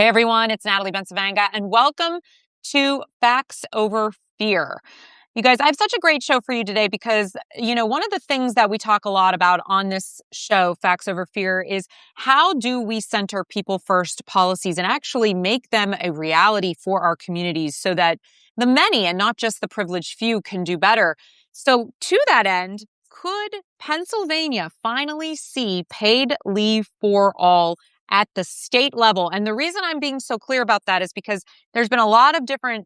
Hey everyone, it's Natalie Bencavanga, and welcome to Facts Over Fear. You guys, I have such a great show for you today because, one of the things that we talk a lot about on this show, Facts Over Fear, is how do we center people first policies and actually make them a reality for our communities so that the many and not just the privileged few can do better. So to that end, could Pennsylvania finally see paid leave for all at the state level? And the reason I'm being so clear about that is because there's been a lot of different,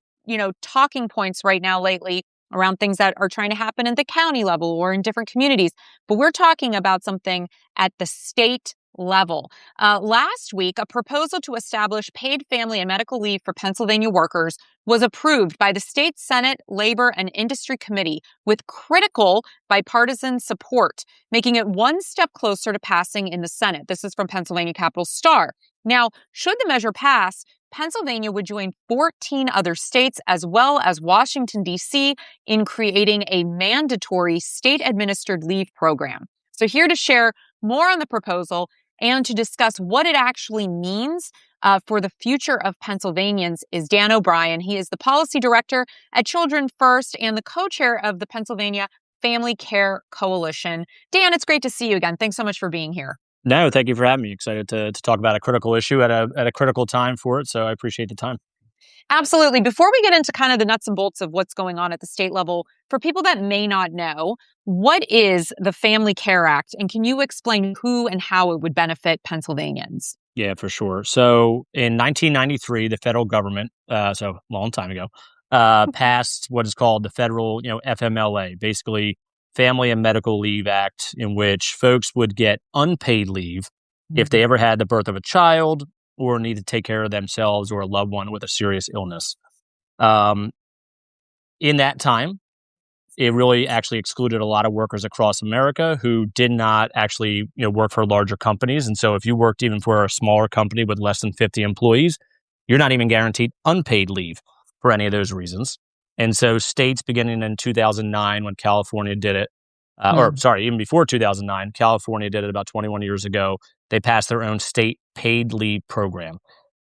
talking points right now lately around things that are trying to happen at the county level or in different communities. But we're talking about something at the state level. Last week, a proposal to establish paid family and medical leave for Pennsylvania workers was approved by the state Senate Labor and Industry Committee with critical bipartisan support, making it one step closer to passing in the Senate. This is from Pennsylvania Capital Star. Now, should the measure pass, Pennsylvania would join 14 other states as well as Washington, D.C. in creating a mandatory state-administered leave program. So here to share more on the proposal and to discuss what it actually means for the future of Pennsylvanians is Dan O'Brien. He is the policy director at Children First and the co-chair of the Pennsylvania Family Care Coalition. Dan, it's great to see you again. Thanks so much for being here. No, thank you for having me. Excited to talk about a critical issue at a critical time for it. So I appreciate the time. Absolutely. Before we get into kind of the nuts and bolts of what's going on at the state level, for people that may not know, what is the Family Care Act? And can you explain who and how it would benefit Pennsylvanians? Yeah, for sure. So in 1993, the federal government, so a long time ago, passed what is called the federal, FMLA, basically Family and Medical Leave Act, in which folks would get unpaid leave if they ever had the birth of a child or need to take care of themselves or a loved one with a serious illness. In that time, it really actually excluded a lot of workers across America who did not actually, work for larger companies. And so if you worked even for a smaller company with less than 50 employees, you're not even guaranteed unpaid leave for any of those reasons. And so states beginning in 2009 when California did it, even before 2009, California did it about 21 years ago. They passed their own state paid leave program.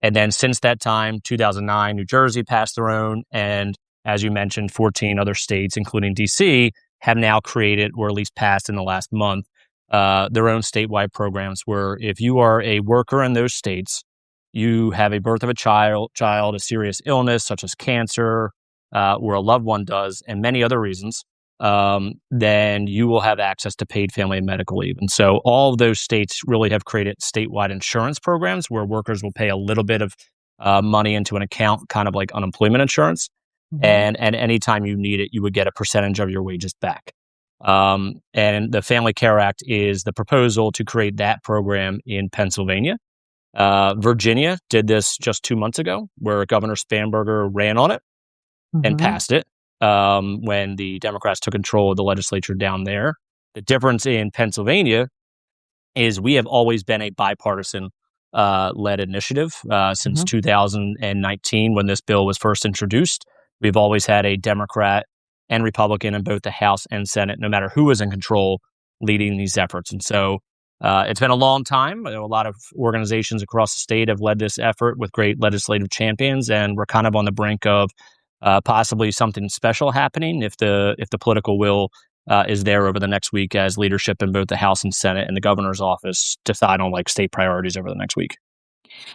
And then since that time, 2009, New Jersey passed their own. And as you mentioned, 14 other states, including DC, have now created, or at least passed in the last month, their own statewide programs where if you are a worker in those states, you have a birth of a child, a serious illness such as cancer, or a loved one does, and many other reasons, then you will have access to paid family and medical leave. And so all of those states really have created statewide insurance programs where workers will pay a little bit of money into an account, kind of like unemployment insurance. And anytime you need it, you would get a percentage of your wages back. And the Family Care Act is the proposal to create that program in Pennsylvania. Virginia did this just 2 months ago, where Governor Spanberger ran on it and passed it when the Democrats took control of the legislature down there. The difference in Pennsylvania is we have always been a bipartisan led initiative since 2019 when this bill was first introduced. We've always had a Democrat and Republican in both the House and Senate, no matter who was in control, leading these efforts. And so it's been a long time. A lot of organizations across the state have led this effort with great legislative champions, and we're kind of on the brink of possibly something special happening if the political will is there over the next week as leadership in both the House and Senate and the governor's office decide on state priorities over the next week.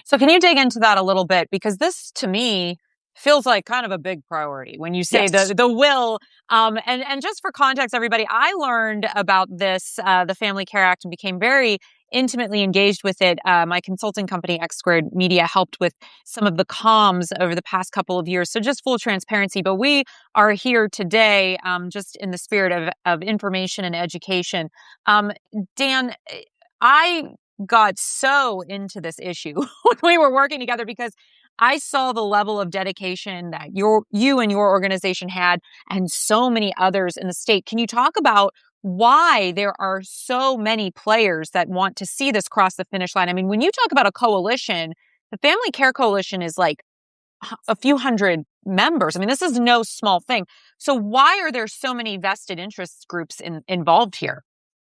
So can you dig into that a little bit? Because this, to me, feels like kind of a big priority when you say the will. And just for context, everybody, I learned about this, the Family Care Act, and became very intimately engaged with it. My consulting company, X Squared Media, helped with some of the comms over the past couple of years. So just full transparency. But we are here today just in the spirit of information and education. Dan, I got so into this issue when we were working together because I saw the level of dedication that you and your organization had and so many others in the state. Can you talk about why there are so many players that want to see this cross the finish line? I mean, when you talk about a coalition, the Family Care Coalition is like a few hundred members. I mean, this is no small thing. So why are there so many vested interest groups involved here?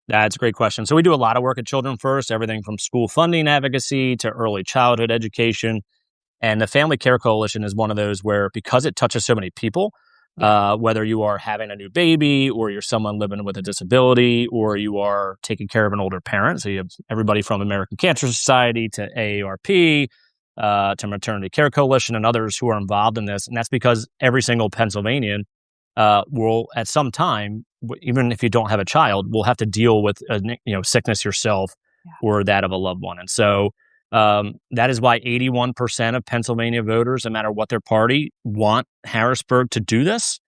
That's a great question. So we do a lot of work at Children First, everything from school funding advocacy to early childhood education. And the Family Care Coalition is one of those where, because it touches so many people, whether you are having a new baby or you're someone living with a disability or you are taking care of an older parent. So you have everybody from American Cancer Society to AARP to Maternity Care Coalition and others who are involved in this. And that's because every single Pennsylvanian will at some time, even if you don't have a child, will have to deal with sickness yourself or that of a loved one. And so that is why 81% of Pennsylvania voters, no matter what their party, want Harrisburg to do this.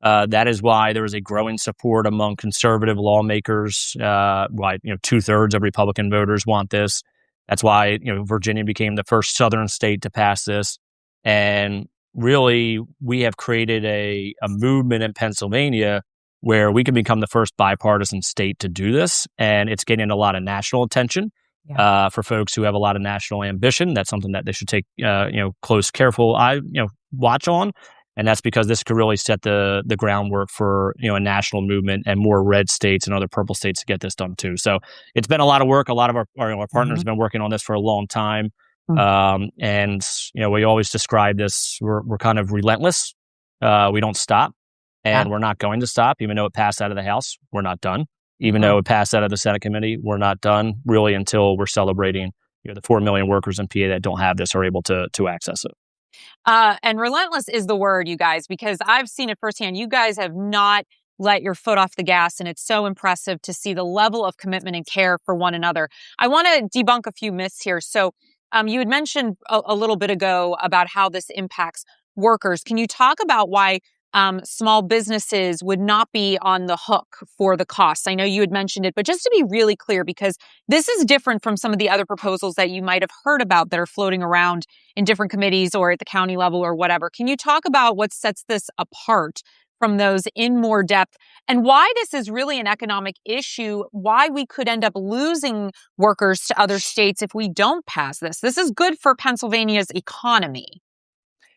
That is why there is a growing support among conservative lawmakers. Why 2/3 of Republican voters want this. That's why Virginia became the first Southern state to pass this. And really, we have created a movement in Pennsylvania where we can become the first bipartisan state to do this, and it's getting a lot of national attention. For folks who have a lot of national ambition, that's something that they should take, close, careful watch on. And that's because this could really set the groundwork for, a national movement and more red states and other purple states to get this done too. So it's been a lot of work. A lot of our partners have been working on this for a long time. And we always describe this, we're kind of relentless. We don't stop, and we're not going to stop. Even though it passed out of the House, we're not done. Even though it passed out of the Senate committee, we're not done really until we're celebrating the 4 million workers in PA that don't have this are able to access it. And relentless is the word, you guys, because I've seen it firsthand. You guys have not let your foot off the gas, and it's so impressive to see the level of commitment and care for one another. I want to debunk a few myths here. So you had mentioned a little bit ago about how this impacts workers. Can you talk about why small businesses would not be on the hook for the costs? I know you had mentioned it, but just to be really clear, because this is different from some of the other proposals that you might have heard about that are floating around in different committees or at the county level or whatever. Can you talk about what sets this apart from those in more depth, and why this is really an economic issue, why we could end up losing workers to other states if we don't pass this? This is good for Pennsylvania's economy.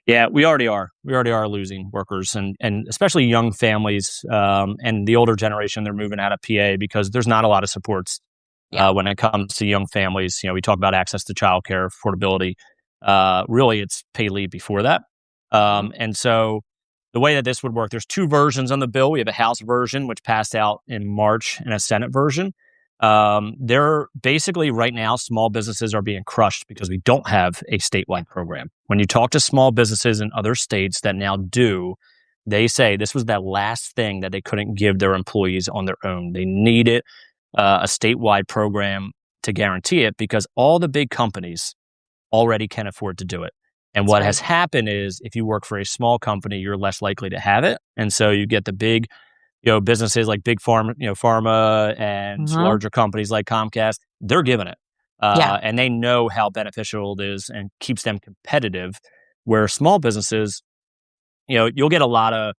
Yeah, we already are. We already are losing workers, and especially young families and the older generation. They're moving out of PA because there's not a lot of supports when it comes to young families. We talk about access to childcare, affordability. Really, it's paid leave before that. And so the way that this would work, there's two versions on the bill. We have a House version, which passed out in March, and a Senate version. They're basically right now, small businesses are being crushed because we don't have a statewide program. When you talk to small businesses in other states that now do, they say this was that last thing that they couldn't give their employees on their own. They needed a statewide program to guarantee it because all the big companies already can afford to do it. And what has happened is if you work for a small company, you're less likely to have it. And so you get the big businesses like big pharma and larger companies like Comcast, they're giving it. And they know how beneficial it is and keeps them competitive. Where small businesses, you'll get a lot of,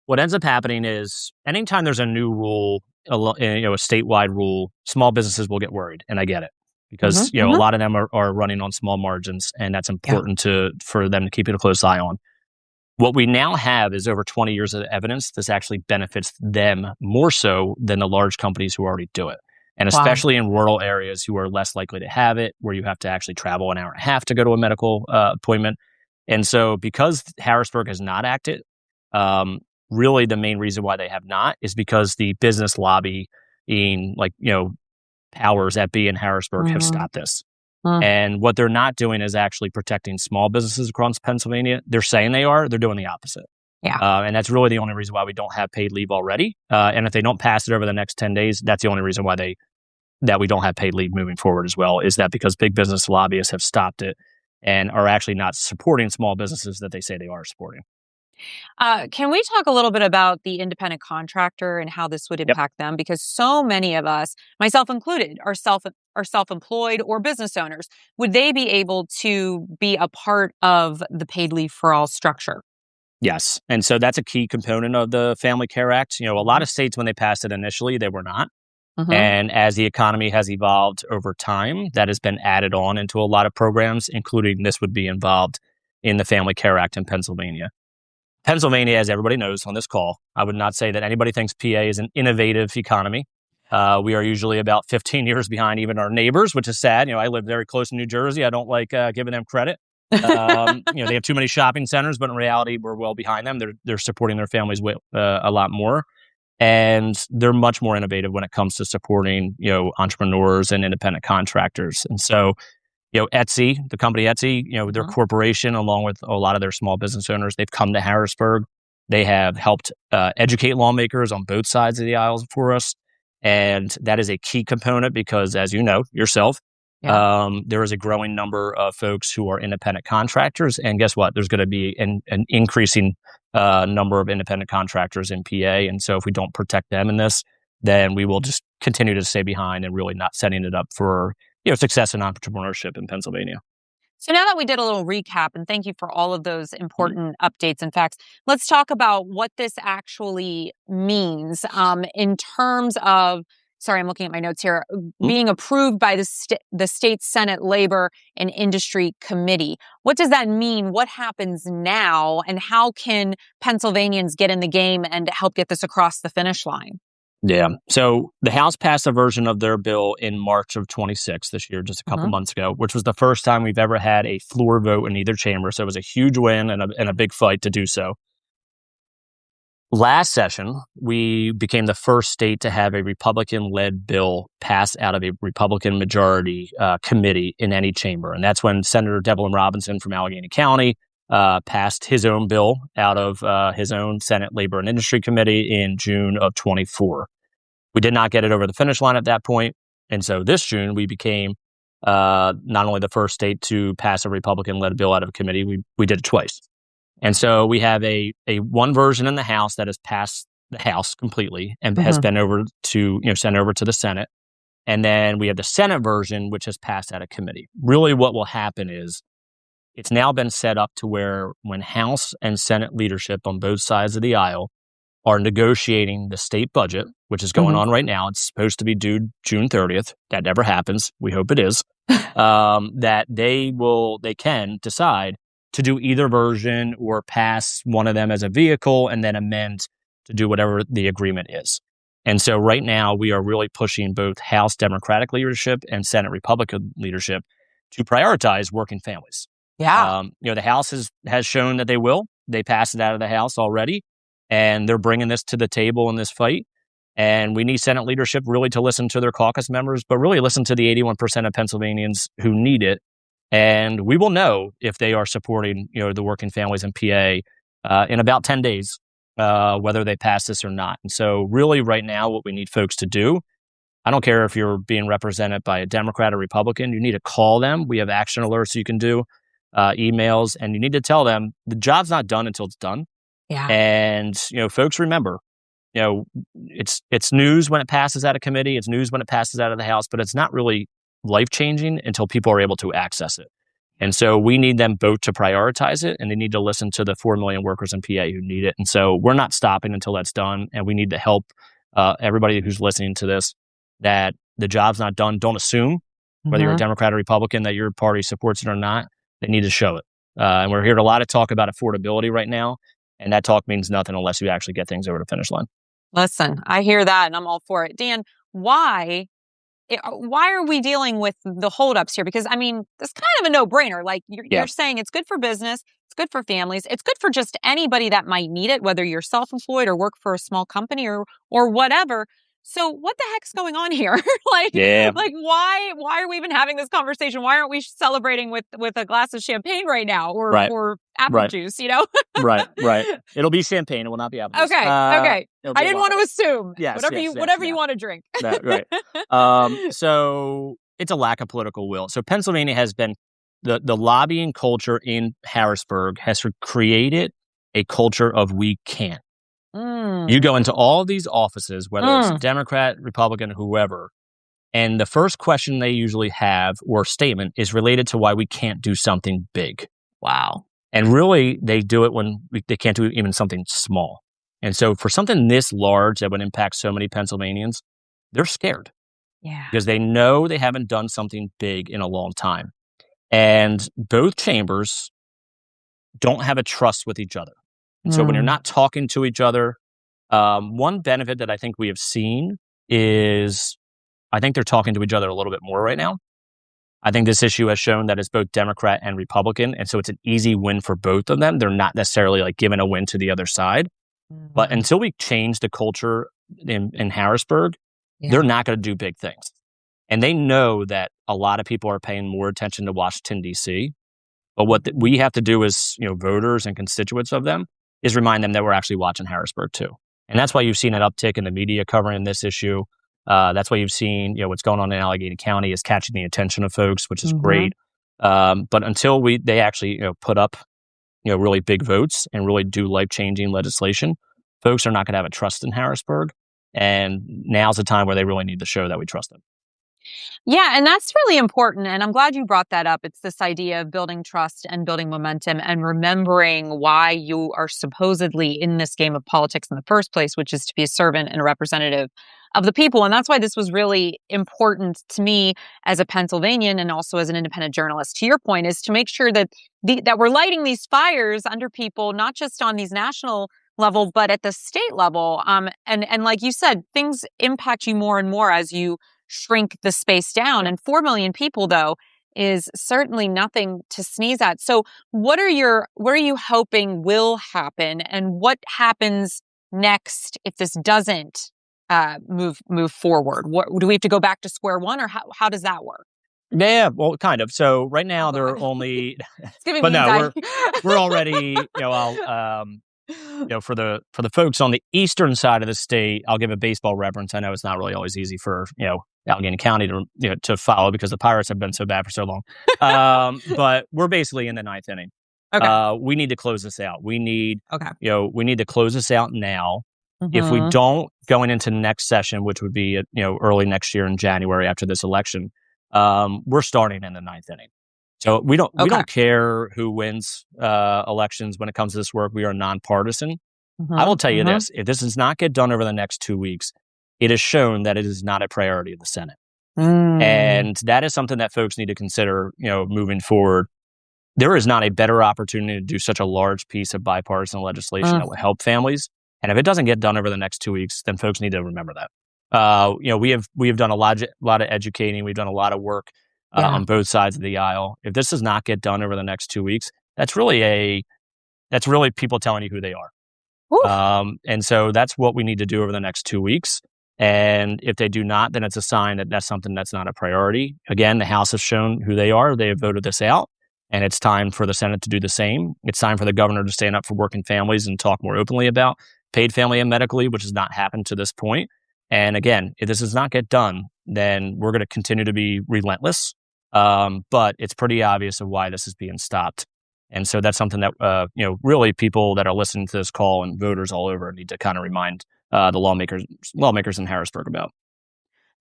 what ends up happening is anytime there's a new rule, a statewide rule, small businesses will get worried. And I get it because, a lot of them are running on small margins, and that's important for them to keep a close eye on. What we now have is over 20 years of evidence this actually benefits them more so than the large companies who already do it. And especially in rural areas who are less likely to have it, where you have to actually travel an hour and a half to go to a medical appointment. And so because Harrisburg has not acted, really the main reason why they have not is because the business lobbying, powers that be in Harrisburg have stopped this. And what they're not doing is actually protecting small businesses across Pennsylvania. They're saying they are. They're doing the opposite. And that's really the only reason why we don't have paid leave already. And if they don't pass it over the next 10 days, that's the only reason why that we don't have paid leave moving forward as well, is that because big business lobbyists have stopped it and are actually not supporting small businesses that they say they are supporting. Can we talk a little bit about the independent contractor and how this would impact them? Because so many of us, myself included, are self-employed or business owners. Would they be able to be a part of the paid leave for all structure? Yes. And so that's a key component of the Family Care Act. A lot of states, when they passed it initially, they were not. And as the economy has evolved over time, that has been added on into a lot of programs, including this would be involved in the Family Care Act in Pennsylvania. Pennsylvania, as everybody knows on this call, I would not say that anybody thinks PA is an innovative economy. We are usually about 15 years behind even our neighbors, which is sad. I live very close to New Jersey. I don't like giving them credit. They have too many shopping centers, but in reality, we're well behind them. They're supporting their families a lot more, and they're much more innovative when it comes to supporting entrepreneurs and independent contractors. And so, Etsy, the company Etsy, their Mhm. corporation, along with a lot of their small business owners, they've come to Harrisburg. They have helped educate lawmakers on both sides of the aisles for us. And that is a key component because, as you know yourself, Yeah. there is a growing number of folks who are independent contractors. And guess what? There's going to be an increasing number of independent contractors in PA. And so if we don't protect them in this, then we will just continue to stay behind and really not setting it up for success in entrepreneurship in Pennsylvania. So now that we did a little recap, and thank you for all of those Mhm. important updates and facts, let's talk about what this actually means in terms of. Sorry, I'm looking at my notes here. Mhm. Being approved by the state Senate Labor and Industry Committee. What does that mean? What happens now, and how can Pennsylvanians get in the game and help get this across the finish line? Yeah. So the House passed a version of their bill in March of 26 this year, just a couple Mhm. months ago, which was the first time we've ever had a floor vote in either chamber. So it was a huge win and a big fight to do so. Last session, we became the first state to have a Republican-led bill pass out of a Republican majority committee in any chamber. And that's when Senator Devlin Robinson from Allegheny County passed his own bill out of his own Senate Labor and Industry Committee in June of 24. We did not get it over the finish line at that point. And so this June, we became not only the first state to pass a Republican-led bill out of a committee, we did it twice. And so we have a one version in the House that has passed the House completely and has Mhm. been over to sent over to the Senate. And then we have the Senate version, which has passed out of committee. Really, what will happen is it's now been set up to where when House and Senate leadership on both sides of the aisle are negotiating the state budget, which is going Mhm. on right now. It's supposed to be due June 30th. That never happens. We hope it is. That they can decide to do either version or pass one of them as a vehicle and then amend to do whatever the agreement is. And so right now we are really pushing both House Democratic leadership and Senate Republican leadership to prioritize working families. Yeah. The House has shown that they will. They passed it out of the House already, and they're bringing this to the table in this fight. And we need Senate leadership really to listen to their caucus members, but really listen to the 81% of Pennsylvanians who need it. And we will know if they are supporting, the working families in PA in about 10 days, whether they pass this or not. And so really right now, what we need folks to do, I don't care if you're being represented by a Democrat or Republican, you need to call them. We have action alerts you can do, emails, and you need to tell them the job's not done until it's done. Yeah. And, folks remember, it's news when it passes out of committee, it's news when it passes out of the House, but it's not really life-changing until people are able to access it. And so we need them both to prioritize it, and they need to listen to the 4 million workers in PA who need it. And so we're not stopping until that's done, and we need to help everybody who's listening to this that the job's not done. Don't assume whether you're a Mhm. Democrat or Republican that your party supports it or not. They need to show it. And we're hearing a lot of talk about affordability right now, and that talk means nothing unless you actually get things over the finish line. Listen, I hear that and I'm all for it. Dan, why are we dealing with the holdups here? Because I mean, it's kind of a no-brainer. Like Yeah. you're saying it's good for business, it's good for families, it's good for just anybody that might need it, whether you're self-employed or work for a small company or whatever. So what the heck's going on here? like Yeah. like why are we even having this conversation? Why aren't we celebrating with a glass of champagne right now Right. or apple Right. juice, you know? Right. It'll be champagne. It will not be apple juice. Okay. It'll I be a didn't lot want of to it. assume. Yes, yes, yes, Whatever you yeah. want to drink. Right. So it's a lack of political will. So Pennsylvania has been the lobbying culture in Harrisburg has created a culture of we can't. You Mm. go into all these offices, whether it's Mm. Democrat, Republican, whoever, and the first question they usually have or statement is related to why we can't do something big. Wow. And really, they do it when they can't do even something small. And so for something this large that would impact so many Pennsylvanians, they're scared Yeah. because they know they haven't done something big in a long time. And both chambers don't have a trust with each other. And so when you're Mm. not talking to each other, one benefit that I think we have seen is I think they're talking to each other a little bit more right now. I think this issue has shown that it's both Democrat and Republican, and so it's an easy win for both of them. They're not necessarily like giving a win to the other side. But until we change the culture in Harrisburg, they're not going to do big things. And they know that a lot of people are paying more attention to Washington, D.C. But what we have to do as voters and constituents of them is remind them that we're actually watching Harrisburg too. And that's why you've seen an uptick in the media covering this issue. That's why you've seen what's going on in Allegheny County is catching the attention of folks, which is great. But until they actually put up really big votes and really do life-changing legislation, folks are not going to have a trust in Harrisburg. And now's the time where they really need to show that we trust them. Yeah, and that's really important. And I'm glad you brought that up. It's this idea of building trust and building momentum and remembering why you are supposedly in this game of politics in the first place, which is to be a servant and a representative of the people. And that's why this was really important to me as a Pennsylvanian and also as an independent journalist. To your point, is to make sure that that we're lighting these fires under people, not just on these national level, but at the state level. And like you said, things impact you more and more as you shrink the space down. And 4 million people, though, is certainly nothing to sneeze at. So what are you hoping will happen, and what happens next if this doesn't move forward? What do we have to go back to square one, or how does that work? Yeah, well, kind of. So right now they're only, It's giving but me no, anxiety. we're already, for the folks on the eastern side of the state, I'll give a baseball reference. I know it's not really always easy for Allegheny County to follow because the Pirates have been so bad for so long. But we're basically in the ninth inning. Okay. We need to close this out. We need Okay. we need to close this out now. If we don't, going into next session, which would be early next year in January after this election, we're starting in the ninth inning. So we don't care who wins elections when it comes to this work. We are nonpartisan. I will tell you this: if this does not get done over the next 2 weeks, it is shown that it is not a priority of the Senate, and that is something that folks need to consider. Moving forward, there is not a better opportunity to do such a large piece of bipartisan legislation that will help families. And if it doesn't get done over the next 2 weeks, then folks need to remember that. We have done a lot of educating. We've done a lot of work on both sides of the aisle. If this does not get done over the next 2 weeks, that's really people telling you who they are. And so that's what we need to do over the next 2 weeks. And if they do not, then it's a sign that that's something that's not a priority. Again, the House has shown who they are. They have voted this out. And it's time for the Senate to do the same. It's time for the governor to stand up for working families and talk more openly about paid family and medical leave, which has not happened to this point. And again, if this does not get done, then we're going to continue to be relentless. But it's pretty obvious of why this is being stopped. And so that's something that, really people that are listening to this call and voters all over need to kind of remind the lawmakers in Harrisburg about.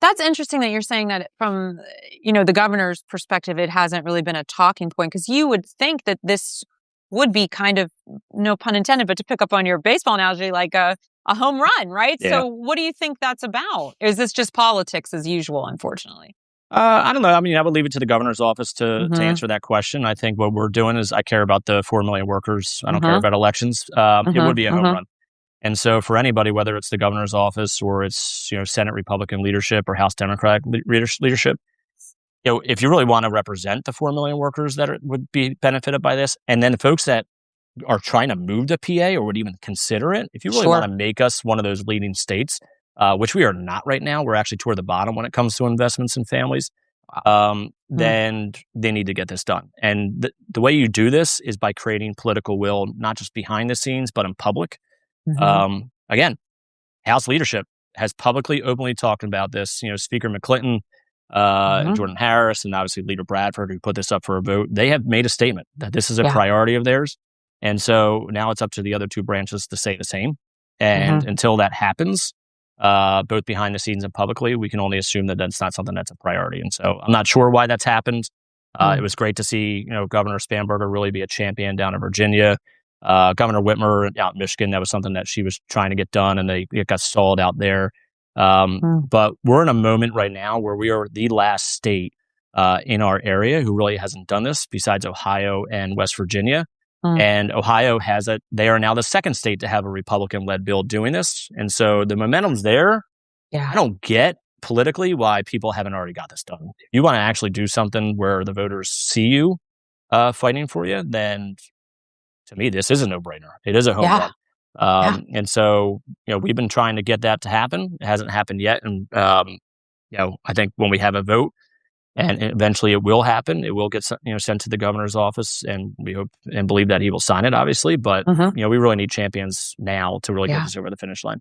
That's interesting that you're saying that from, the governor's perspective, it hasn't really been a talking point, because you would think that this would be kind of, no pun intended, but to pick up on your baseball analogy, like a home run, right? Yeah. So what do you think that's about? Is this just politics as usual, unfortunately? I don't know. I mean, I would leave it to the governor's office to answer that question. I think what we're doing is I care about the 4 million workers. I don't care about elections. It would be a home run. And so for anybody, whether it's the governor's office or it's, Senate Republican leadership or House Democratic leadership, if you really want to represent the 4 million workers that would be benefited by this, and then the folks that are trying to move to PA or would even consider it, if you really want to make us one of those leading states, which we are not right now, we're actually toward the bottom when it comes to investments in families, then they need to get this done. And the way you do this is by creating political will, not just behind the scenes, but in public. Again, House leadership has publicly, openly talked about this. Speaker McClinton, Jordan Harris, and obviously Leader Bradford, who put this up for a vote, they have made a statement that this is a priority of theirs. And so now it's up to the other two branches to say the same. And until that happens, both behind the scenes and publicly, we can only assume that that's not something that's a priority. And so I'm not sure why that's happened. It was great to see, Governor Spanberger really be a champion down in Virginia. Governor Whitmer out in Michigan, that was something that she was trying to get done, and it got stalled out there. But we're in a moment right now where we are the last state in our area who really hasn't done this, besides Ohio and West Virginia. And Ohio they are now the second state to have a Republican-led bill doing this. And so the momentum's there. Yeah. I don't get politically why people haven't already got this done. If you want to actually do something where the voters see you fighting for you, then to me, this is a no-brainer. It is a home Yeah. run. Yeah. And so, we've been trying to get that to happen. It hasn't happened yet. And, I think when we have a vote and eventually it will happen, it will get, sent to the governor's office, and we hope and believe that he will sign it, obviously. But, Mhm. we really need champions now to really get Yeah. this over the finish line.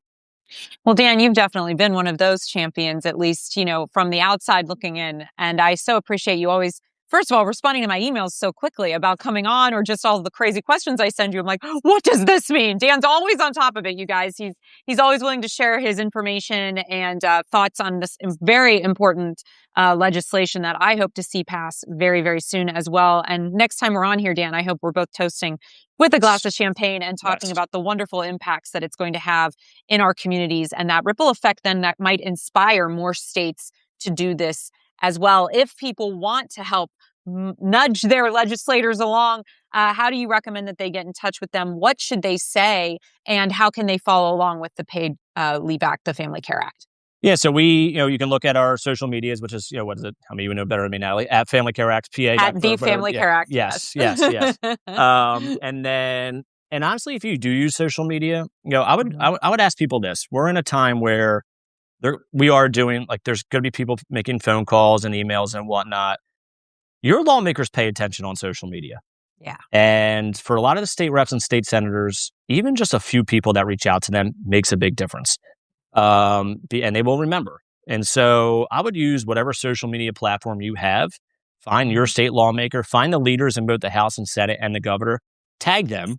Well, Dan, you've definitely been one of those champions, at least, from the outside looking in. And I so appreciate you always, first of all, responding to my emails so quickly about coming on, or just all the crazy questions I send you. I'm like, what does this mean? Dan's always on top of it, you guys. He's always willing to share his information and thoughts on this very important legislation that I hope to see pass very, very soon as well. And next time we're on here, Dan, I hope we're both toasting with a glass of champagne and talking Yes. about the wonderful impacts that it's going to have in our communities, and that ripple effect then that might inspire more states to do this as well. If people want to help nudge their legislators along, how do you recommend that they get in touch with them? What should they say, and how can they follow along with the Paid Leave Act, the Family Care Act? Yeah, so you can look at our social medias, which is, what is it? How many you know better than me, Natalie? At Family Care Act PA. At the Family Yeah. Care Act, Yes, yes. yes, yes. And honestly, if you do use social media, I would ask people this. We're in a time where we are doing, like, there's going to be people making phone calls and emails and whatnot. Your lawmakers pay attention on social media. Yeah. And for a lot of the state reps and state senators, even just a few people that reach out to them makes a big difference. And they will remember. And so I would use whatever social media platform you have, find your state lawmaker, find the leaders in both the House and Senate and the governor, tag them,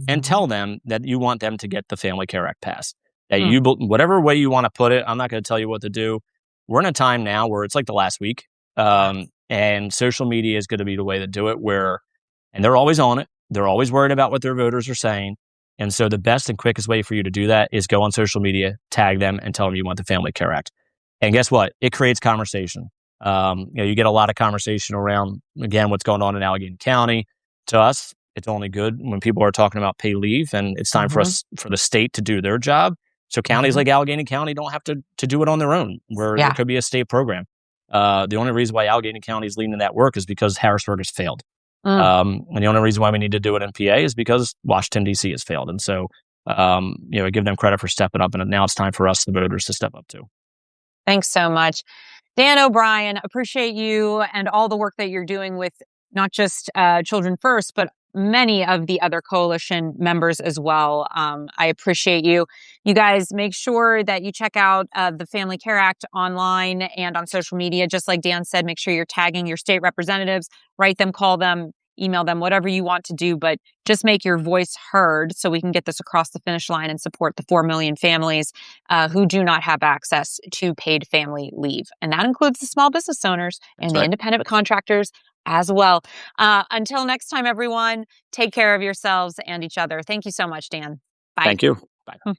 and tell them that you want them to get the Family Care Act passed. That whatever way you want to put it, I'm not going to tell you what to do. We're in a time now where it's like the last week, and social media is going to be the way to do it. And they're always on it. They're always worried about what their voters are saying. And so the best and quickest way for you to do that is go on social media, tag them, and tell them you want the Family Care Act. And guess what? It creates conversation. You get a lot of conversation around, again, what's going on in Allegheny County. To us, it's only good when people are talking about pay leave, and it's time for the state to do their job. So counties like Allegheny County don't have to do it on their own, where it could be a state program. The only reason why Allegheny County is leading that work is because Harrisburg has failed. And the only reason why we need to do it in PA is because Washington, D.C. has failed. And so, I give them credit for stepping up. And now it's time for us, the voters, to step up too. Thanks so much. Dan O'Brien, appreciate you and all the work that you're doing with not just Children First, but many of the other coalition members as well. I appreciate you. You guys make sure that you check out the Family Care Act online and on social media. Just like Dan said, make sure you're tagging your state representatives, write them, call them, email them, whatever you want to do, but just make your voice heard so we can get this across the finish line and support the 4 million families who do not have access to paid family leave. And that includes the small business owners and the independent contractors as well. Until next time, everyone, take care of yourselves and each other. Thank you so much, Dan. Bye. Thank you. Bye.